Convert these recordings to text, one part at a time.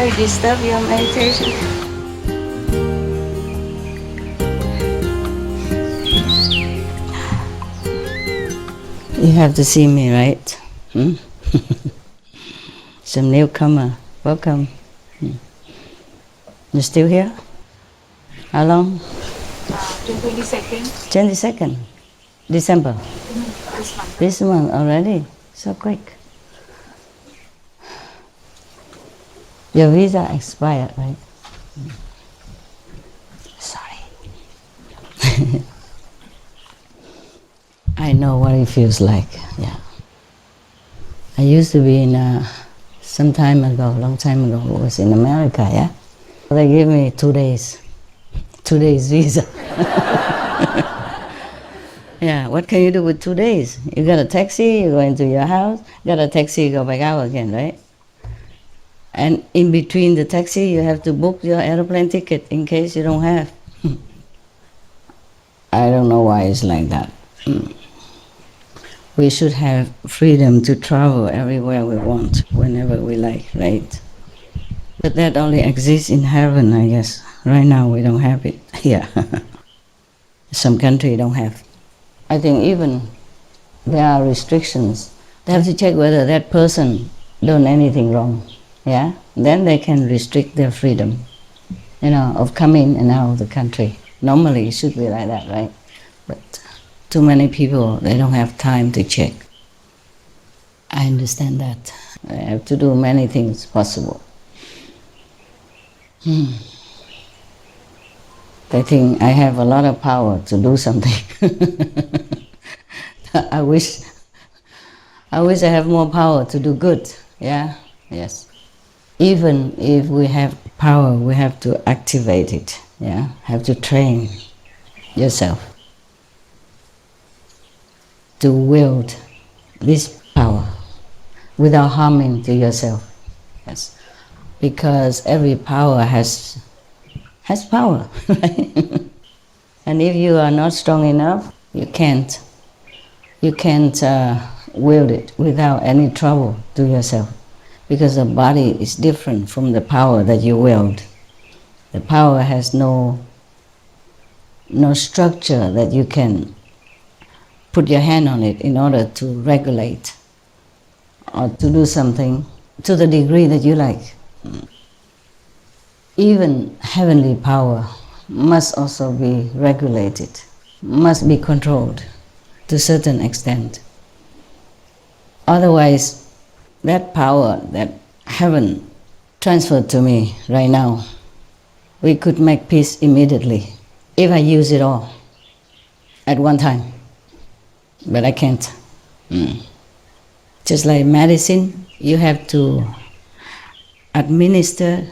I disturb your meditation? You have to see me, right? Some newcomer. Welcome. You still here? How long? 22nd. 22nd December. This month. This month already. So quick. Your visa expired, right? Sorry. I know what it feels like. Yeah. I used to be in some time ago, long time ago, was in America, yeah? They gave me 2 days. 2 days visa. Yeah, what can you do with 2 days? You got a taxi, you go into your house, got a taxi, you go back out again, right? And in between the taxi, you have to book your airplane ticket in case you don't have. I don't know why it's like that. We should have freedom to travel everywhere we want, whenever we like, right? But that only exists in heaven, I guess. Right now we don't have it here. Some country don't have. I think even there are restrictions. They have to check whether that person done anything wrong. Yeah? Then they can restrict their freedom, of coming and out of the country. Normally it should be like that, right? But too many people, they don't have time to check. I understand that. I have to do many things possible. They think I have a lot of power to do something. I wish I have more power to do good. Yeah? Yes. Even if we have power, we have to activate it. Yeah? Have to train yourself to wield this power without harming to yourself. Yes. Because every power has power, right? And if you are not strong enough, you can't wield it without any trouble to yourself. Because the body is different from the power that you wield. The power has no structure that you can put your hand on it in order to regulate or to do something to the degree that you like. Even heavenly power must also be regulated, must be controlled to a certain extent. Otherwise, that power that heaven transferred to me right now, we could make peace immediately if I use it all at one time. But I can't. Just like medicine, you have to administer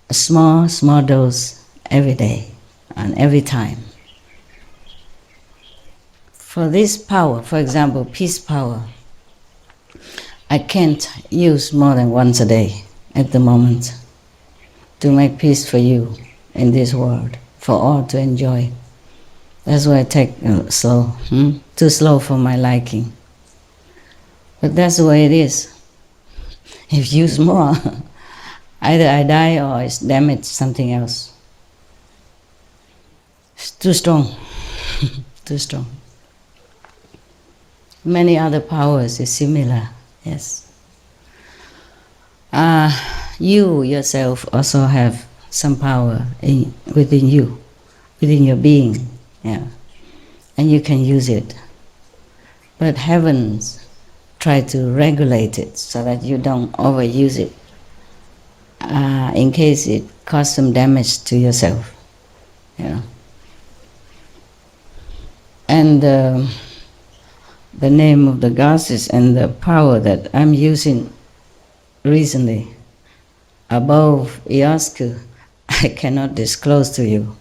a small dose every day and every time. For this power, for example, peace power, I can't use more than once a day at the moment to make peace for you in this world, for all to enjoy. That's why I take slow, too slow for my liking. But that's the way it is. If you use more, either I die or it's damaged something else. It's too strong, too strong. Many other powers is similar, yes. You yourself also have some power within you, within your being, yeah, and you can use it. But heavens try to regulate it so that you don't overuse it, in case it causes some damage to yourself, And the name of the goddess and the power that I'm using recently, above Iosku, I cannot disclose to you.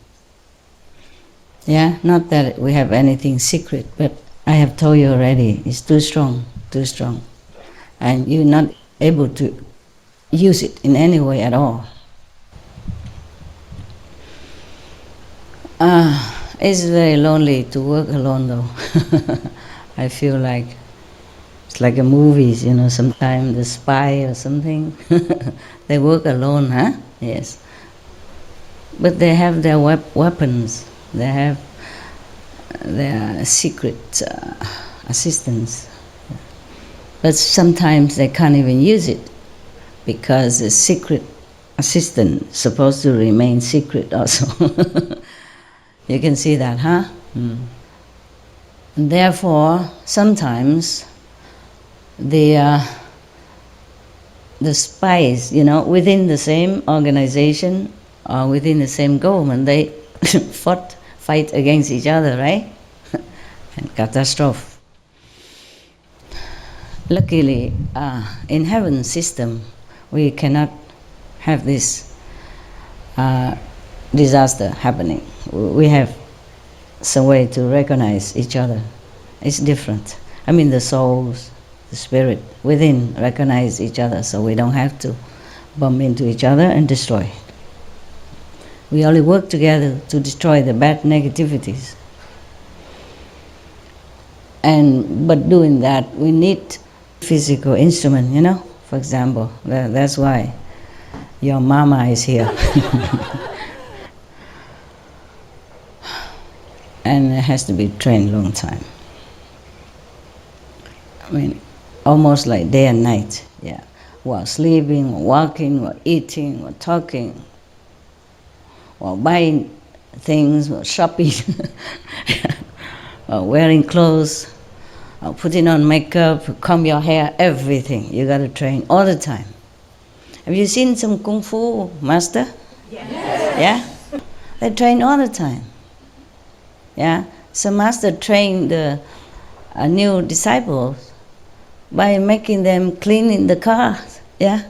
Yeah, not that we have anything secret, but I have told you already, it's too strong, and you're not able to use it in any way at all. It's very lonely to work alone though. I feel like it's It's like a movies, sometimes the spy or something. They work alone, huh? Yes. But they have their weapons. They have their secret assistants. But sometimes they can't even use it because the secret assistant is supposed to remain secret also. You can see that, huh? Mm. Therefore, sometimes the spies, within the same organization or within the same government, they fight against each other, right? And catastrophe. Luckily, in heaven system, we cannot have this disaster happening. We have some way to recognize each other. It's different. I mean, the souls, the spirit within recognize each other, so we don't have to bump into each other and destroy. We only work together to destroy the bad negativities. But doing that, we need physical instrument, for example. That's why your mama is here. And it has to be trained long time. I mean, almost like day and night, yeah. While sleeping, while walking, while eating, while talking, while buying things, while shopping, while wearing clothes, while putting on makeup, comb your hair, everything. You got to train all the time. Have you seen some Kung Fu master? Yes. Yeah? They train all the time. Yeah? Some master trained the new disciples by making them clean in the car, yeah?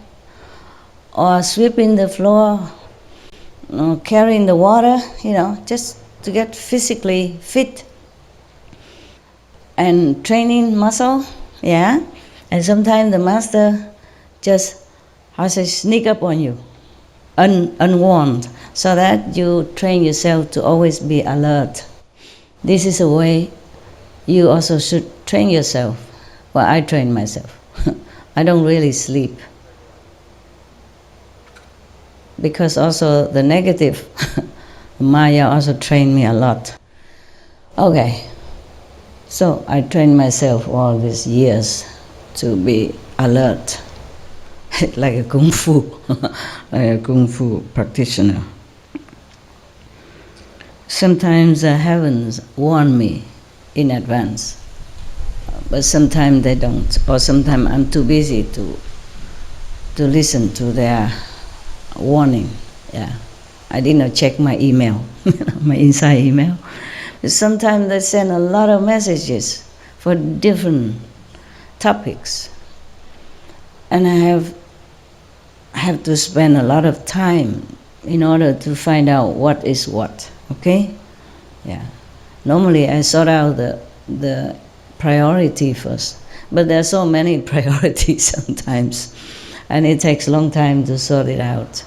Or sweeping the floor, carrying the water, just to get physically fit. And training muscle, yeah? And sometimes the master just has to sneak up on you, unwarned, so that you train yourself to always be alert. This is a way you also should train yourself. Well, I train myself. I don't really sleep. Because also the negative, Maya also trained me a lot. Okay, so I trained myself all these years to be alert, like a Kung Fu, like a Kung Fu practitioner. Sometimes the heavens warn me in advance, but sometimes they don't, or sometimes I'm too busy to listen to their warning. Yeah, I did not check my email, my inside email. Sometimes they send a lot of messages for different topics, and I have to spend a lot of time in order to find out what is what. Okay, yeah. Normally I sort out the priority first, but there are so many priorities sometimes, and it takes a long time to sort it out.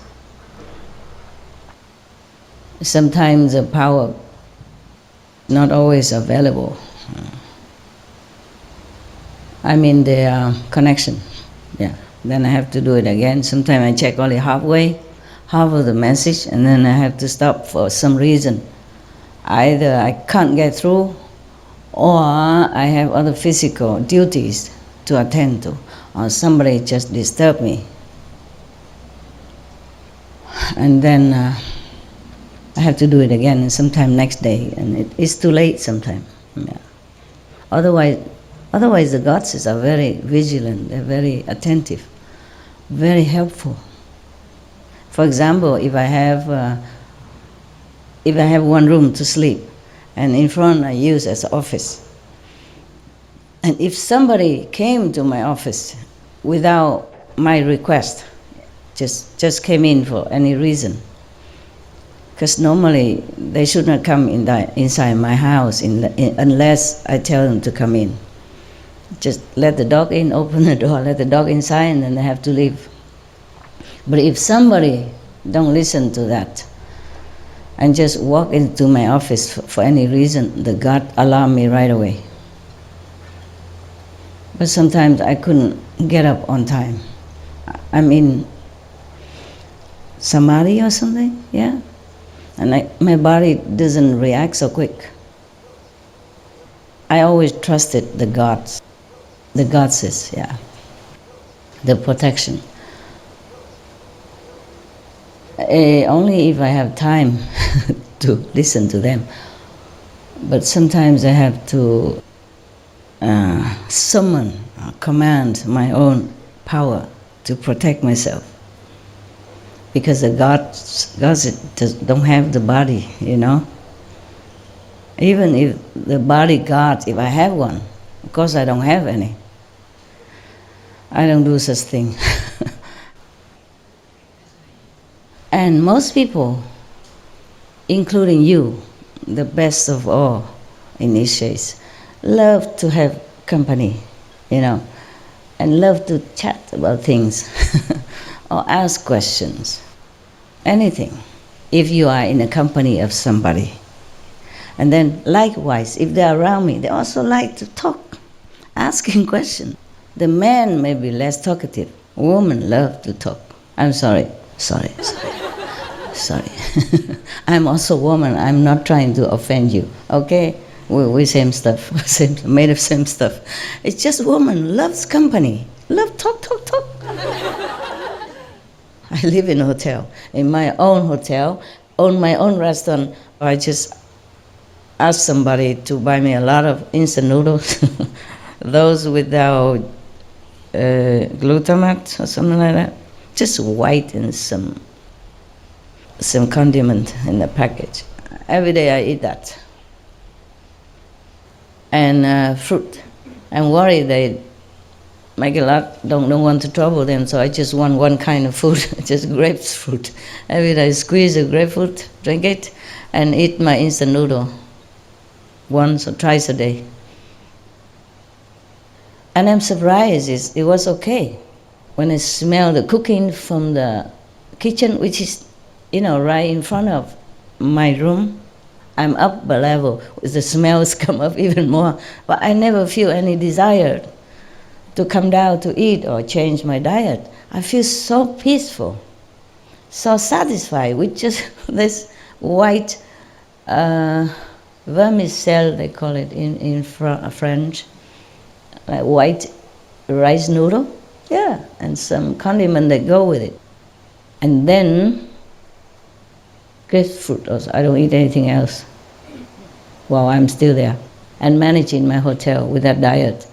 Sometimes the power not always available. I mean the connection, yeah. Then I have to do it again. Sometimes I check only half of the message, and then I have to stop for some reason. Either I can't get through, or I have other physical duties to attend to, or somebody just disturbed me. And then I have to do it again, and sometime next day, and it's too late sometime. Yeah. Otherwise the gods are very vigilant, they're very attentive, very helpful. For example, if I have one room to sleep, and in front I use as an office, and if somebody came to my office without my request, just came in for any reason, because normally they should not come inside my house unless I tell them to come in. Just let the dog in, open the door, let the dog inside, and then they have to leave. But if somebody don't listen to that and just walk into my office for any reason, the God alarm me right away. But sometimes I couldn't get up on time. I'm in samadhi or something, yeah? And my body doesn't react so quick. I always trusted the gods, the goddesses, yeah, the protection. Only if I have time to listen to them. But sometimes I have to summon, command my own power to protect myself. Because the gods don't have the body, you know. Even if the body God, if I have one, of course I don't have any. I don't do such thing. And most people, including you, the best of all initiates, love to have company, you know, and love to chat about things or ask questions, anything, if you are in the company of somebody. And then likewise, if they're around me, they also like to talk, asking questions. The man may be less talkative. Women love to talk. I'm sorry. I'm also a woman. I'm not trying to offend you, okay? We same stuff, made of same stuff. It's just woman loves company, love talk. I live in a hotel, in my own hotel, own my own restaurant. I just ask somebody to buy me a lot of instant noodles, those without glutamate or something like that, just white and some condiment in the package. Every day I eat that. And fruit. I'm worried they make a lot, don't want to trouble them, so I just want one kind of food, just grapefruit. Every day I squeeze a grapefruit, drink it, and eat my instant noodle once or twice a day. And I'm surprised it was okay. When I smell the cooking from the kitchen, which is, right in front of my room, I'm up a level. The smells come up even more. But I never feel any desire to come down to eat or change my diet. I feel so peaceful, so satisfied with just this white vermicelle, they call it in French, like white rice noodle, yeah, and some condiment that go with it. And then grapefruit also. I don't eat anything else while I'm still there and managing my hotel with that diet.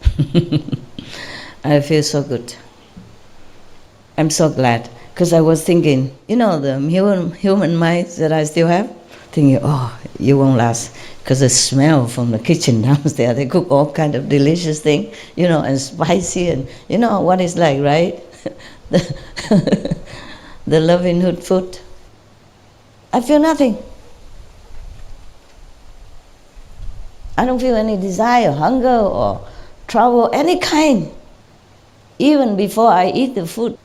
I feel so good. I'm so glad, because I was thinking, the human minds that I still have, thinking, you won't last, because the smell from the kitchen downstairs, they cook all kind of delicious thing, and spicy, and what it's like, right? The loving hood food. I feel nothing. I don't feel any desire, hunger, or trouble, any kind. Even before I eat the food.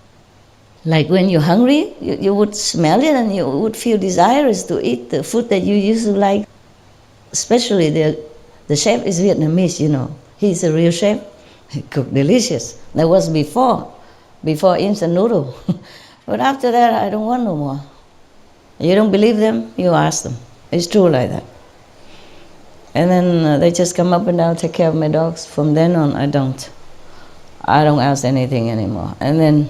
Like when you're hungry, you would smell it and you would feel desirous to eat the food that you used to like. Especially the chef is Vietnamese, He's a real chef. He cooked delicious. That was before instant noodle. But after that, I don't want no more. You don't believe them? You ask them. It's true like that. And then they just come up and down, take care of my dogs. From then on, I don't ask anything anymore. And then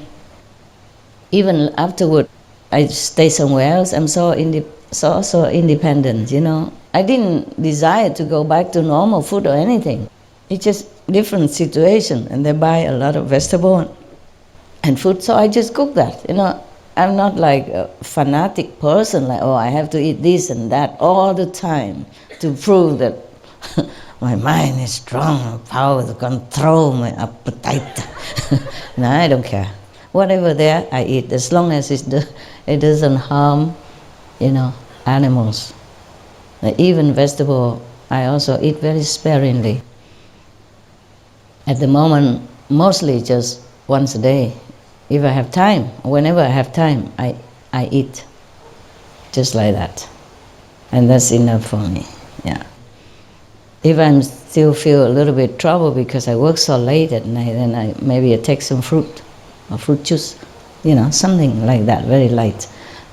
even afterward, I stay somewhere else. I'm so independent, I didn't desire to go back to normal food or anything. It's just different situation, and they buy a lot of vegetable and food, so I just cook that, I'm not like a fanatic person, like, I have to eat this and that all the time to prove that my mind is strong, power to control my appetite. No, I don't care. Whatever there, I eat, as long as it doesn't harm, animals. Even vegetable, I also eat very sparingly. At the moment, mostly just once a day. If I have time, whenever I have time, I eat, just like that. And that's enough for me, yeah. If I still feel a little bit trouble because I work so late at night, then maybe I take some fruit or fruit juice, something like that, very light.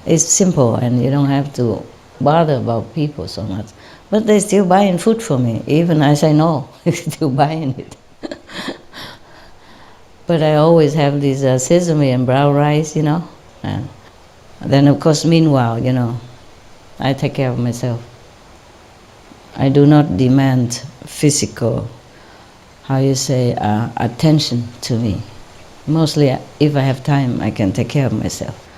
It's simple, and you don't have to bother about people so much. But they're still buying food for me, even I say no, they're still buying it. But I always have this sesame and brown rice, and then of course meanwhile, I take care of myself. I do not demand physical, attention to me. Mostly, if I have time, I can take care of myself.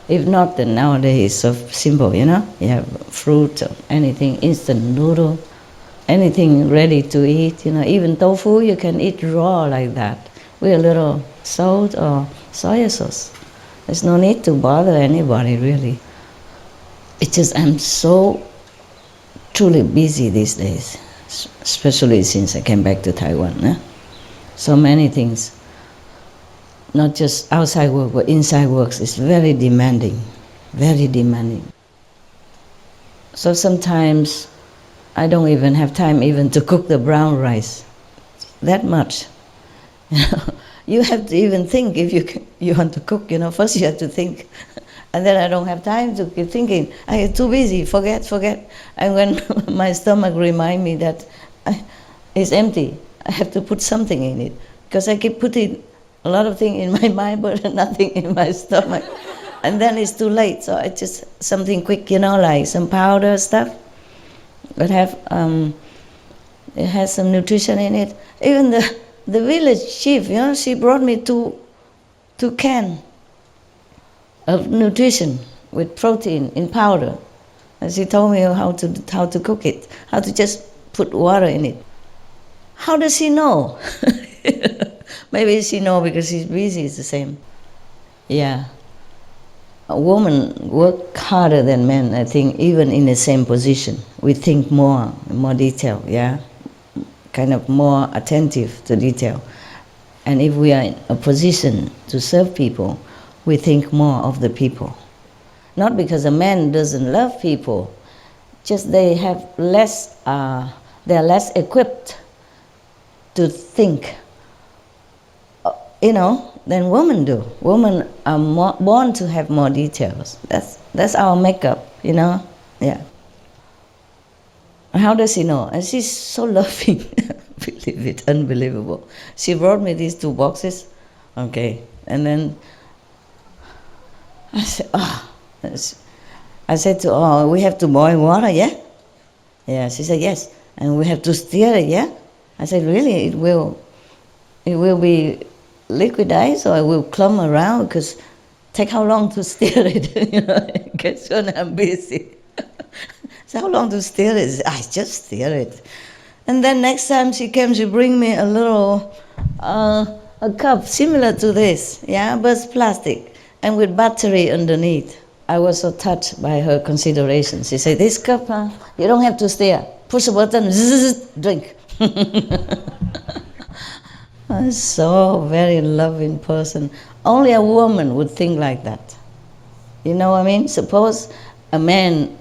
If not, then nowadays it's so simple, You have fruit or anything, instant noodle, anything ready to eat, Even tofu, you can eat raw like that with a little salt or soy sauce. There's no need to bother anybody, really. It's just I'm so truly busy these days, especially since I came back to Taiwan. So many things, not just outside work, but inside work is very demanding, very demanding. So sometimes I don't even have time even to cook the brown rice, that much. You have to even think if you want to cook, first you have to think. And then I don't have time to keep thinking. I get too busy, forget. And when my stomach reminds me that it's empty, I have to put something in it. Because I keep putting a lot of things in my mind, but nothing in my stomach. And then it's too late, so I just something quick, like some powder stuff that it has some nutrition in it. Even the village chief, she brought me two cans of nutrition with protein in powder. And she told me how to cook it, how to just put water in it. How does she know? Maybe she know because she's busy, it's the same. Yeah. A woman work harder than men, I think, even in the same position. We think more detail, yeah? Kind of more attentive to detail. And if we are in a position to serve people, we think more of the people. Not because a man doesn't love people, just they have less, they're less equipped to think, than women do. Women are born to have more details. That's our makeup, yeah. How does she know? And she's so loving. Believe it, unbelievable. She brought me these 2 boxes, okay, and then I said to her, we have to boil water, yeah? Yeah, she said, yes. And we have to stir it, yeah? I said, really? It will be liquidized or it will clump around? Because take how long to stir it? Because when I'm busy. So how long to stir it? I just stir it. And then next time she came, she bring me a little, a cup similar to this, yeah? But it's plastic. And with battery underneath. I was so touched by her consideration. She said, this cup, you don't have to stir. Push a button, zzz, drink. I'm so very loving person. Only a woman would think like that. You know what I mean? Suppose a man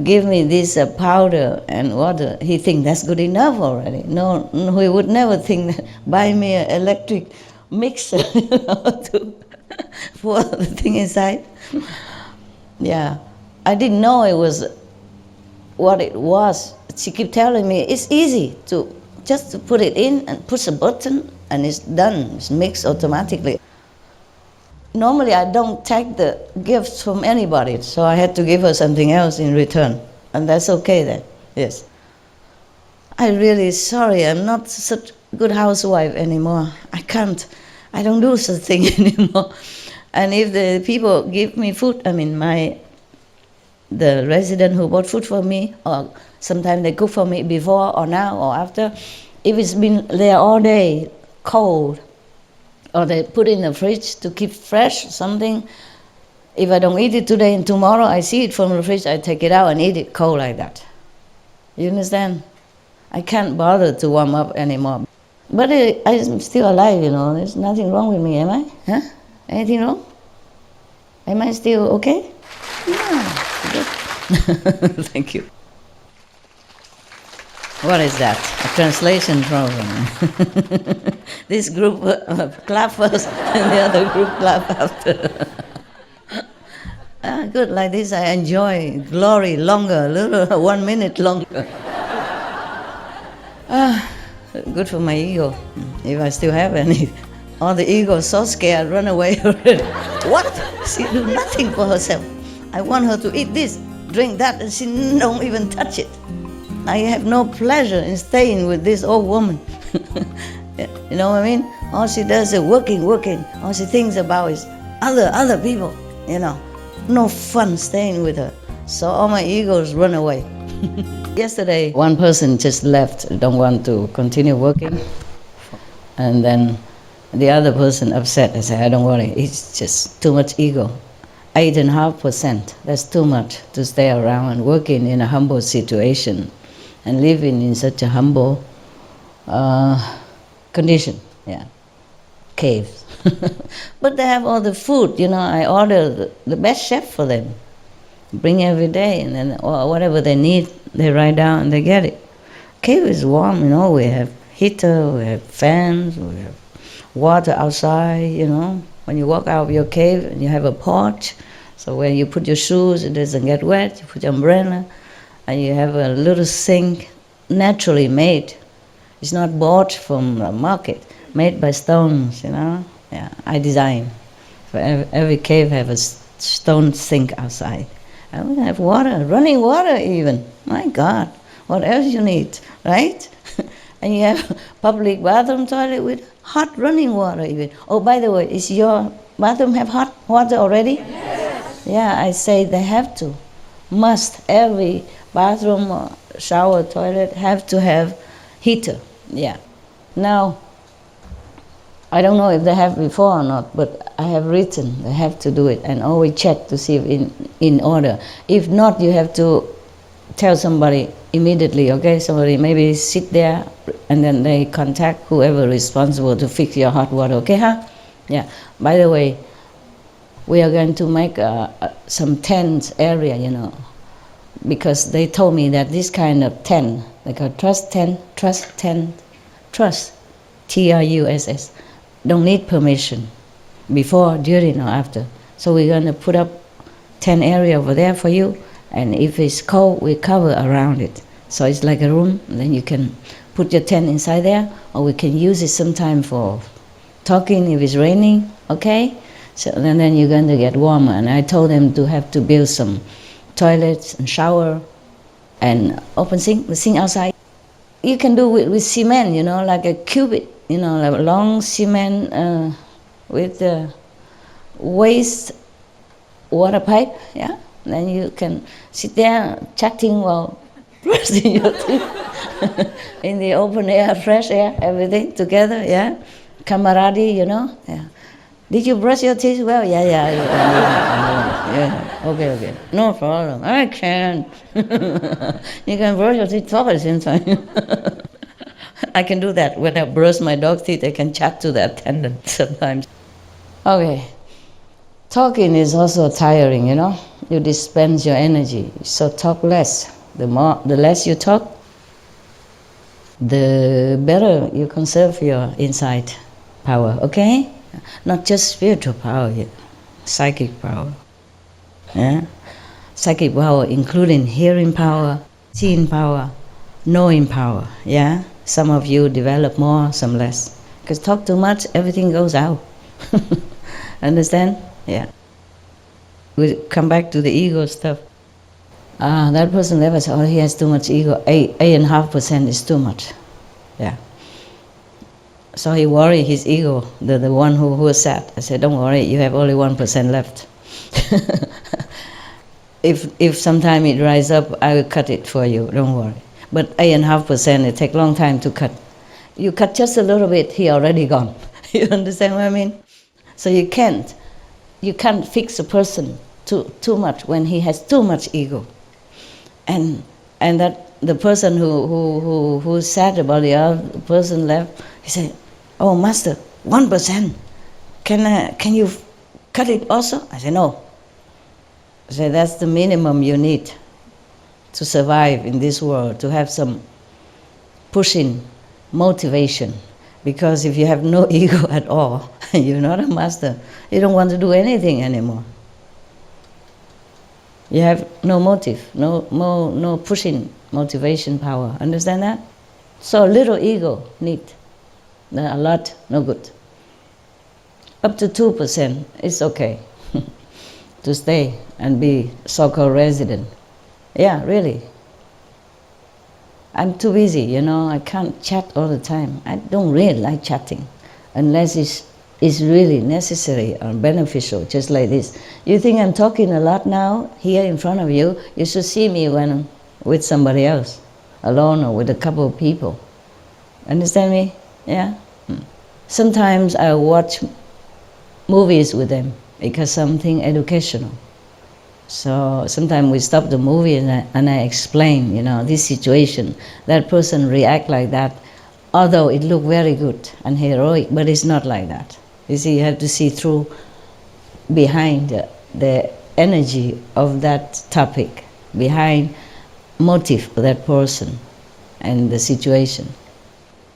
give me this powder and water, he think that's good enough already. No, he would never think that, buy me an electric mixer to pour the thing inside. Yeah, I didn't know it was what it was. She kept telling me it's easy to put it in and push a button and it's done. It's mixed automatically. Normally I don't take the gifts from anybody, so I had to give her something else in return, and that's okay then. Yes. I'm really sorry. I'm not such a good housewife anymore. I don't do such thing anymore. And if the people give me food, the resident who bought food for me, or sometimes they cook for me before or now or after, if it's been there all day, cold, or they put in the fridge to keep fresh something, if I don't eat it today and tomorrow I see it from the fridge, I take it out and eat it cold like that. You understand? I can't bother to warm up anymore. But I'm still alive, There's nothing wrong with me, am I? Huh? Anything wrong? Am I still okay? Yeah, good. Thank you. What is that? A translation problem. This group clap first and the other group clap after. Good, like this I enjoy glory longer, a little 1 minute longer. Good for my ego, if I still have any. All the ego is so scared, run away already. What? She do nothing for herself. I want her to eat this, drink that, and she don't even touch it. I have no pleasure in staying with this old woman. You know what I mean? All she does is working. All she thinks about is other people, you know. No fun staying with her. So all my egos run away. Yesterday, one person just left, don't want to continue working. And then the other person upset. I said, don't worry, it's just too much ego. 8.5%, that's too much to stay around and working in a humble situation and living in such a humble condition. Yeah, caves. But they have all the food, you know, I order the best chef for them. Bring every day, and then whatever they need, they write down and they get it. Cave is warm, you know, we have heater, we have fans, we have water outside, you know. When you walk out of your cave and you have a porch, so when you put your shoes, it doesn't get wet, you put your umbrella, and you have a little sink naturally made. It's not bought from a market, made by stones, you know. Yeah, I design. For every cave have a stone sink outside. And we have water, running water even. My God, what else you need, right? And you have public bathroom toilet with hot running water even. Oh, by the way, is your bathroom have hot water already? Yes. Yeah, I say they have to. Must. Every bathroom, shower, toilet have to have heater. Yeah. Now, I don't know if they have before or not, but I have written they have to do it and always check to see if in order. If not, you have to tell somebody immediately, okay? Somebody maybe sit there and then they contact whoever responsible to fix your hot water, okay, huh? Yeah. By the way, we are going to make some tent area, you know, because they told me that this kind of tent, like a trust tent, TRUSS, don't need permission before, during, or after. So we're going to put up tent area over there for you, and if it's cold, we cover around it. So it's like a room, and then you can put your tent inside there, or we can use it sometime for talking if it's raining, okay? So and then you're going to get warmer. And I told them to have to build some toilets and shower and open sink, the sink outside. You can do it with cement, you know, like a cubit, you know, like a long cement with waste water pipe, yeah? Then you can sit there chatting while brushing your teeth in the open air, fresh air, everything together, yeah? Camaraderie, you know, yeah. Did you brush your teeth well? Yeah. Okay. No problem. I can. You can brush your teeth twice in time. I can do that. When I brush my dog's teeth, I can chat to the attendant sometimes. Okay. Talking is also tiring, you know. You dispense your energy. So talk less. The less you talk, the better you conserve your inside power, okay? Not just spiritual power, psychic power. Yeah? Psychic power including hearing power, seeing power, knowing power, yeah? Some of you develop more, some less. Because talk too much, everything goes out. Understand? Yeah. We come back to the ego stuff. That person never said, oh, he has too much ego. 8.5% is too much. Yeah. So he worried his ego, the one who was sad. I said, don't worry, you have only 1% left. If sometime it rise up, I will cut it for you, don't worry. But 8.5%, it takes a long time to cut. You cut just a little bit, he already gone. You understand what I mean? So you can't fix a person too much when he has too much ego. And that the person who's sad about the other person left, he said, oh, Master, 1%, can you cut it also? I said, no. I said, that's the minimum you need to survive in this world, to have some pushing motivation. Because if you have no ego at all, you're not a master, you don't want to do anything anymore. You have no motive, no pushing motivation power. Understand that? So little ego need. A lot, no good. Up to 2% is okay to stay and be so-called resident. Yeah, really. I'm too busy, I can't chat all the time. I don't really like chatting unless it's really necessary or beneficial, just like this. You think I'm talking a lot now here in front of you? You should see me when I'm with somebody else, alone or with a couple of people. Understand me? Yeah? Sometimes I watch movies with them because something educational. So sometimes we stop the movie and I explain, this situation, that person react like that, although it look very good and heroic, but it's not like that. You see, you have to see through behind the energy of that topic, behind motive of that person and the situation.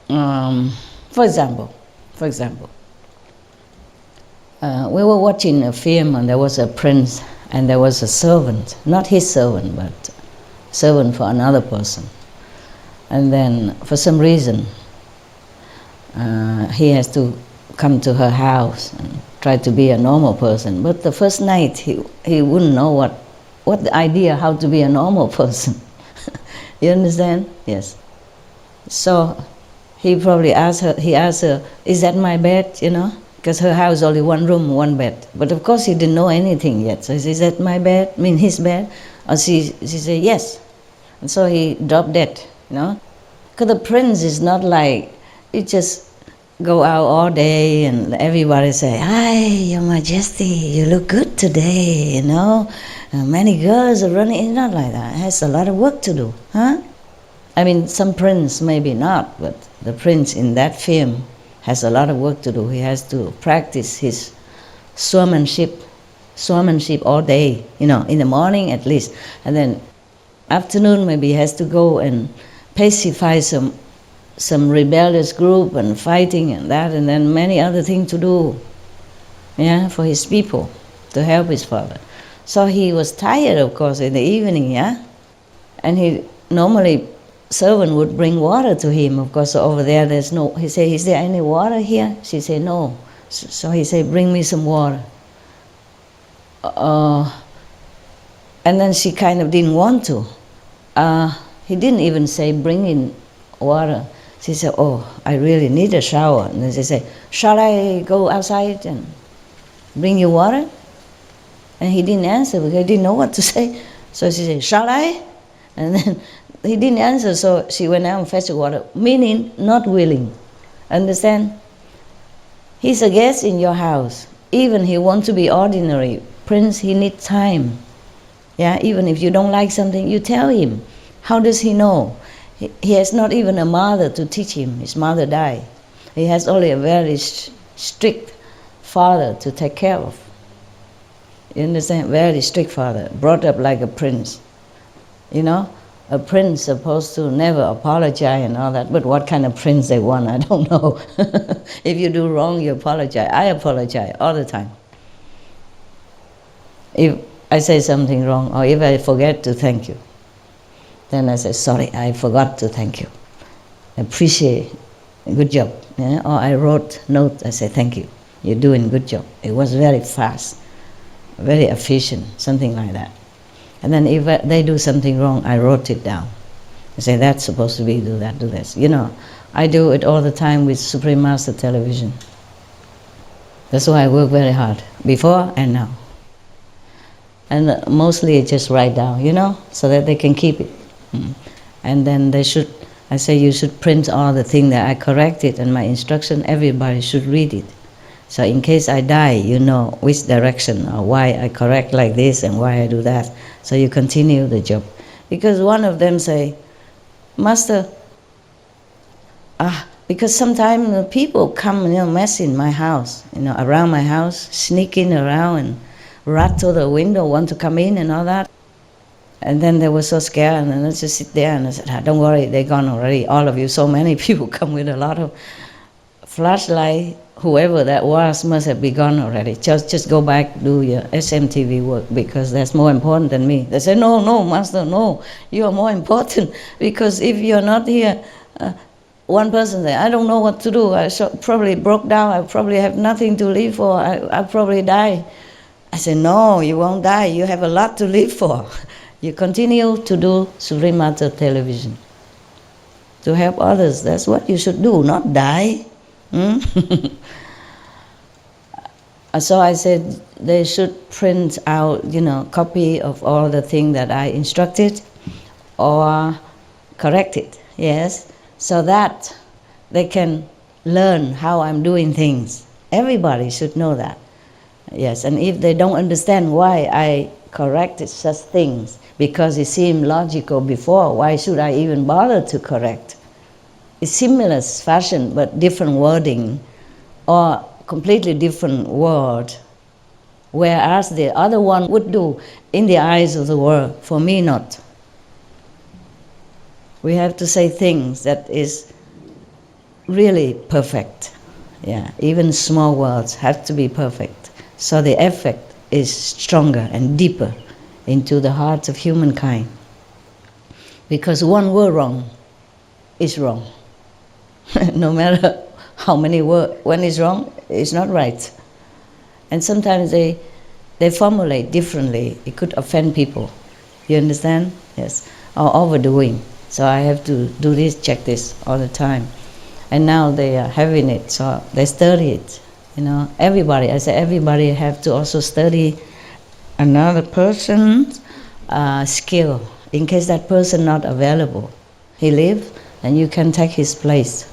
For example, we were watching a film and there was a prince and there was a servant, not his servant, but servant for another person. And then for some reason, he has to come to her house and try to be a normal person. But the first night, he wouldn't know what the idea how to be a normal person. You understand? Yes. So he probably asked her, is that my bed, Because her house only one room, one bed. But of course he didn't know anything yet. So he said, is that my bed? I mean his bed? Or she said, yes. And so he dropped dead, Because the prince is not like, you just go out all day and everybody say, hi, your majesty, you look good today, Many girls are running, it's not like that. It has a lot of work to do, huh? I mean, some prince maybe not, but the prince in that film has a lot of work to do. He has to practice his swordsmanship all day, in the morning at least. And then afternoon maybe he has to go and pacify some rebellious group and fighting and that, and then many other things to do, for his people, to help his father. So he was tired, of course, in the evening, And he normally, servant would bring water to him, of course. So over there, there's no. He said, "Is there any water here?" She said, "No." So he said, "Bring me some water." And then she kind of didn't want to. He didn't even say, "Bring in water." She said, "Oh, I really need a shower." And then she said, "Shall I go outside and bring you water?" And he didn't answer because he didn't know what to say. So she said, "Shall I?" And then he didn't answer, so she went out and fetched water, meaning not willing. Understand? He's a guest in your house. Even he wants to be ordinary prince, he needs time. Even if you don't like something, you tell him. How does he know? He has not even a mother to teach him. His mother died. He has only a very strict father to take care of. You understand? Very strict father, brought up like a prince. A prince supposed to never apologize and all that, but what kind of prince they want, I don't know. If you do wrong, you apologize. I apologize all the time. If I say something wrong, or if I forget to thank you, then I say, sorry, I forgot to thank you. Appreciate, good job. Or I wrote note, I say, thank you, you're doing good job. It was very fast, very efficient, something like that. And then if they do something wrong, I wrote it down. I say, that's supposed to be, do that, do this. I do it all the time with Supreme Master Television. That's why I work very hard, before and now. And mostly I just write down, so that they can keep it. And then I say you should print all the things that I corrected and my instruction, everybody should read it. So in case I die, you know which direction or why I correct like this and why I do that. So you continue the job. Because one of them say, Master, because sometimes people come, mess in my house, around my house, sneaking around and rattle the window, want to come in and all that. And then they were so scared, and I just sit there and I said, don't worry, they're gone already. All of you, so many people come with a lot of flashlight. Whoever that was must have been gone already. Just go back, do your SMTV work, because that's more important than me. They said, no, Master, no, you are more important, because if you're not here, one person said, I don't know what to do. I probably broke down. I probably have nothing to live for. I'll probably die. I said, no, you won't die. You have a lot to live for. You continue to do Supreme Master Television, to help others. That's what you should do, not die. So I said they should print out, copy of all the things that I instructed or correct it, yes, so that they can learn how I'm doing things. Everybody should know that, yes. And if they don't understand why I corrected such things, because it seemed logical before, why should I even bother to correct? It's similar fashion, but different wording, or completely different word, whereas the other one would do in the eyes of the world, for me not. We have to say things that is really perfect. Yeah, even small words have to be perfect, so the effect is stronger and deeper into the hearts of humankind. Because one word wrong is wrong. No matter how many words, when it's wrong, it's not right. And sometimes they formulate differently. It could offend people. You understand? Yes. Or overdoing. So I have to do this, check this all the time. And now they are having it, so they study it. Everybody, I say everybody have to also study another person's skill, in case that person not available. He lives, and you can take his place.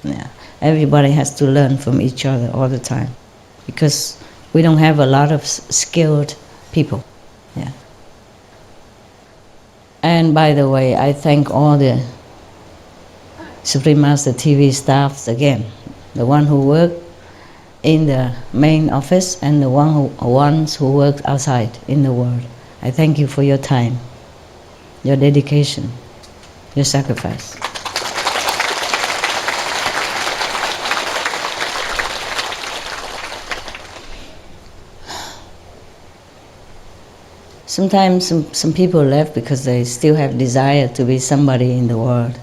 Yeah. Everybody has to learn from each other all the time, because we don't have a lot of skilled people. Yeah. And by the way, I thank all the Supreme Master TV staffs again, the one who work in the main office and the ones who work outside in the world. I thank you for your time, your dedication, your sacrifice. Sometimes some people left because they still have desire to be somebody in the world.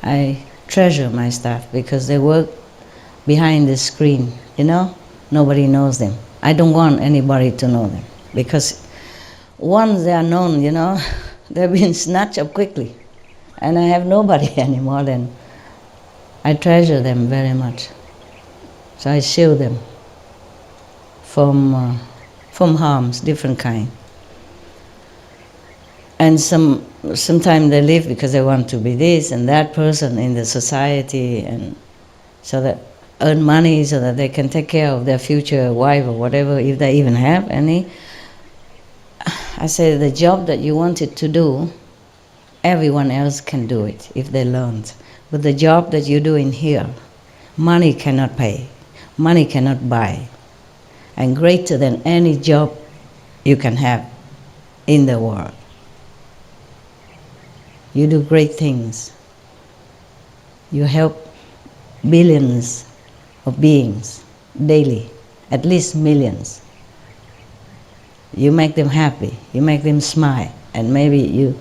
I treasure my staff because they work behind the screen, Nobody knows them. I don't want anybody to know them, because once they are known, they've been snatched up quickly. And I have nobody anymore then. I treasure them very much. So I shield them from harms, different kind. And sometimes they live because they want to be this and that person in the society, and so that earn money so that they can take care of their future wife or whatever, if they even have any. I say the job that you wanted to do, everyone else can do it if they learned. But the job that you're doing here, money cannot pay, money cannot buy, and greater than any job you can have in the world. You do great things. You help billions of beings daily, at least millions. You make them happy, you make them smile, and maybe you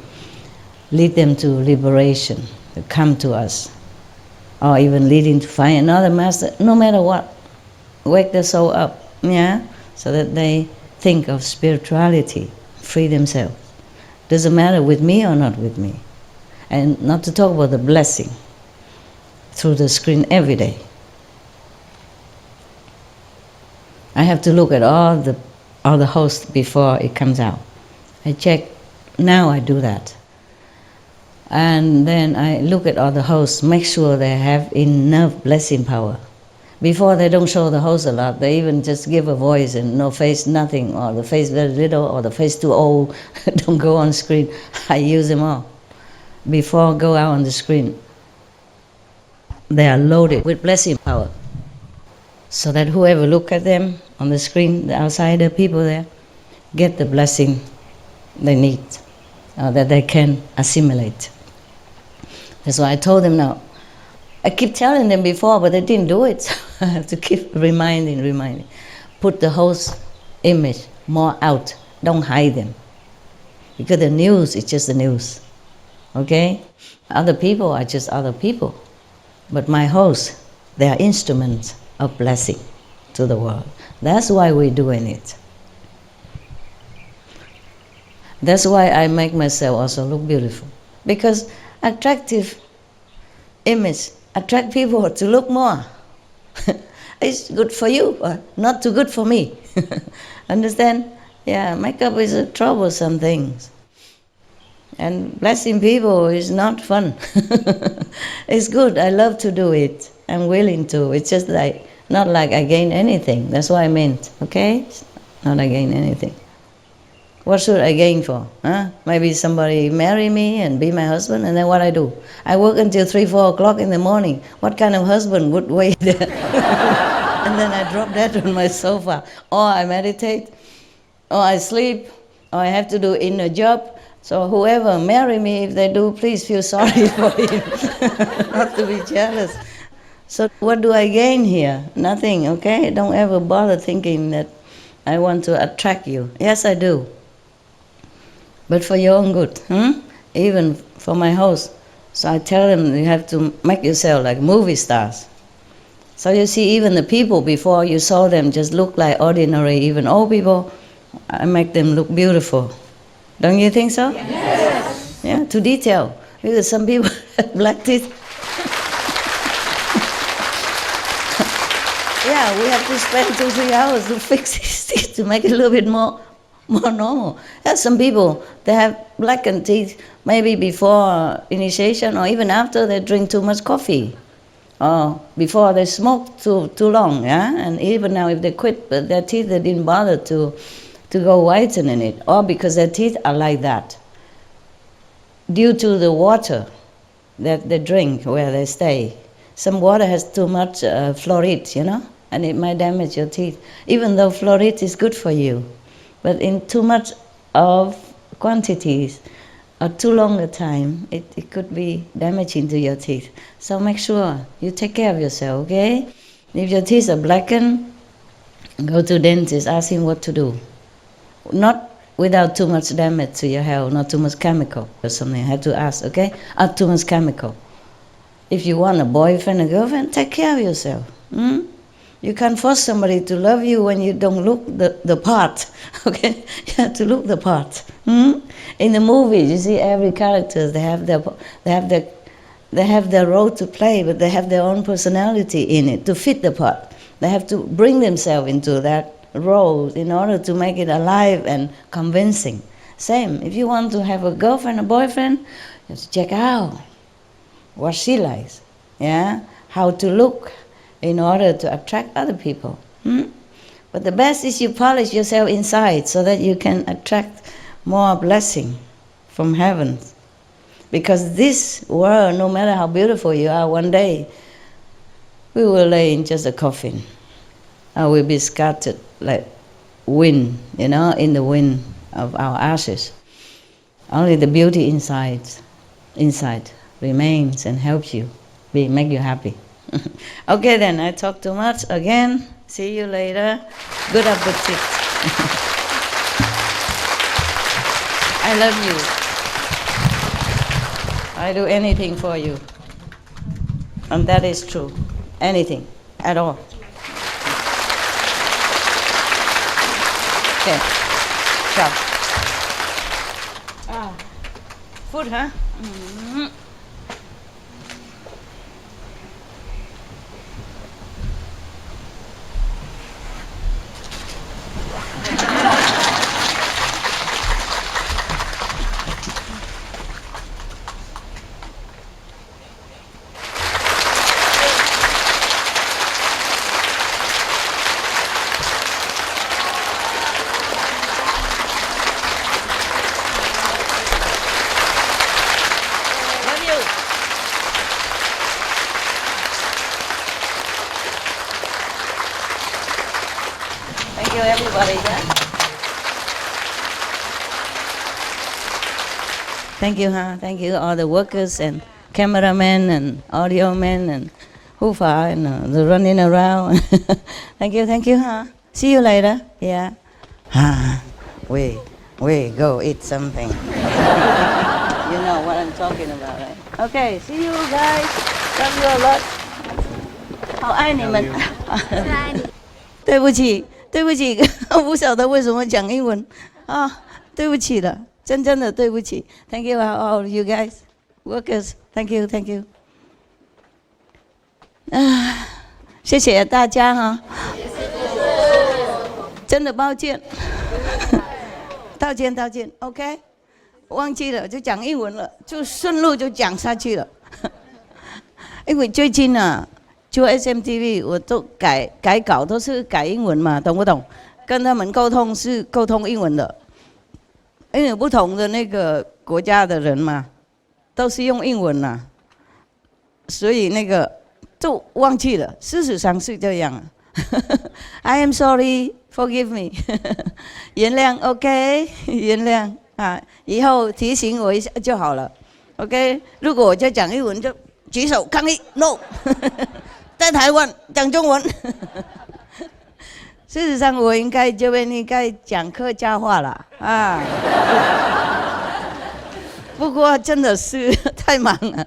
lead them to liberation, to come to us, or even leading to find another master, no matter what. Wake their soul up, so that they think of spirituality, free themselves. Doesn't matter with me or not with me. And not to talk about the blessing through the screen every day. I have to look at all the hosts before it comes out. I check, now I do that. And then I look at all the hosts, make sure they have enough blessing power. Before, they don't show the host a lot. They even just give a voice and no face, nothing, or the face very little, or the face too old, don't go on screen. I use them all. Before go out on the screen, they are loaded with blessing power, so that whoever look at them on the screen, the outsider people there, get the blessing they need. that they can assimilate. That's why I told them now. I keep telling them before, but they didn't do it. So I have to keep reminding. Put the host image more out. Don't hide them. Because the news is just the news. Okay? Other people are just other people. But my hosts, they are instruments of blessing to the world. That's why we're doing it. That's why I make myself also look beautiful. Because attractive image attract people to look more. It's good for you, but not too good for me. Understand? Yeah, makeup is a troublesome thing. And blessing people is not fun. It's good. I love to do it. I'm willing to. It's just like, not like I gain anything. That's what I meant, okay? Not I gain anything. What should I gain for? Huh? Maybe somebody marry me and be my husband, and then what I do? I work until 3, 4 o'clock in the morning. What kind of husband would wait there? And then I drop that on my sofa. Or I meditate, or I sleep, or I have to do inner job. So whoever marry me, if they do, please feel sorry for him. Not to be jealous. So what do I gain here? Nothing, okay? Don't ever bother thinking that I want to attract you. Yes, I do. But for your own good, even for my host. So I tell them you have to make yourself like movie stars. So you see, even the people before you saw them just look like ordinary, even old people, I make them look beautiful. Don't you think so? Yes. Yeah, to detail. Because some people have black teeth. Yeah, we have to spend 2, 3 hours to fix his teeth to make it a little bit more normal. Yeah, some people, they have blackened teeth maybe before initiation or even after they drink too much coffee. Or before they smoke too long, yeah? And even now if they quit, but their teeth, they didn't bother to go whitening it. Or because their teeth are like that. Due to the water that they drink where they stay. Some water has too much fluoride, and it might damage your teeth. Even though fluoride is good for you. But in too much of quantities or too long a time, it could be damaging to your teeth. So make sure you take care of yourself, okay? If your teeth are blackened, go to dentist, ask him what to do. Not without too much damage to your health, not too much chemical or something. I have to ask, okay? Not too much chemical. If you want a boyfriend or girlfriend, take care of yourself. You can't force somebody to love you when you don't look the part, okay? You have to look the part. In the movies, you see every character, they have their role to play, but they have their own personality in it to fit the part. They have to bring themselves into that role in order to make it alive and convincing. Same, if you want to have a girlfriend or boyfriend, you have to check out what she likes, yeah? How to look in order to attract other people. But the best is you polish yourself inside so that you can attract more blessing from heaven. Because this world, no matter how beautiful you are, one day we will lay in just a coffin. Or we'll be scattered like wind, in the wind of our ashes. Only the beauty inside remains and helps you, make you happy. Okay then, I talk too much again. See you later. Good appetite. I love you. I do anything for you. And that is true. Anything at all. Okay. Ciao. Food, huh? Love Thank you, huh? Thank you, all the workers and cameramen and audio men and hoofa and the running around. Thank you, huh? See you later. Yeah. We go eat something. You know what I'm talking about, right? Okay, see you guys. Love you a lot. 好爱你们。对不起，我不晓得为什么讲英文啊，对不起了，真的对不起。Thank you all you guys, workers. Thank you. 啊，谢谢大家哈。真的抱歉，道歉。OK， 忘记了就讲英文了，就顺路就讲下去了。因为最近啊。做 SMTV 我都改稿都是改英文嘛，懂不懂？跟他们沟通是沟通英文的，因为不同的那个国家的人嘛，都是用英文呐，所以那个就忘记了。事实上是这样。I am sorry, forgive me 。原谅 ，OK， 原谅啊，以后提醒我一下就好了。OK， 如果我在讲英文就举手抗议 ，No 。在台湾讲中文，事实上我应该讲客家话了啊。不过真的是太忙了，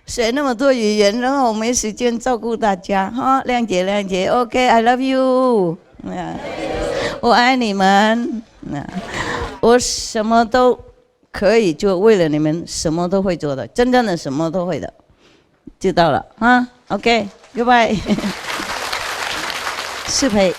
学那么多语言，然后没时间照顾大家哈，谅解。OK，I love you， 我爱你们，我什么都可以做，为了你们什么都会做的，真正的什么都会的，知道了啊 ？OK。Goodbye 适培，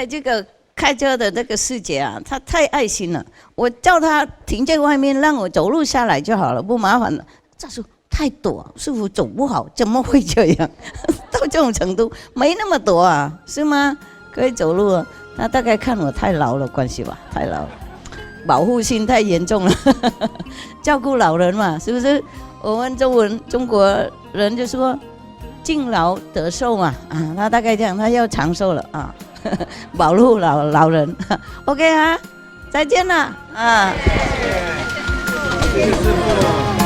这个开车的这个师姐啊，她太爱心了。我叫她停在外面，让我走路下来就好了，不麻烦了。她说太陡，师傅走不好，怎么会这样？到这种程度，没那么陡啊，是吗？可以走路啊。她大概看我太老了关系吧，太老了，保护性太严重了，照顾老人嘛，是不是？我们中国人就说。敬老得寿嘛，啊，他大概这样，他要长寿了啊，保护老人。OK 啊，再见了啊。谢谢师傅。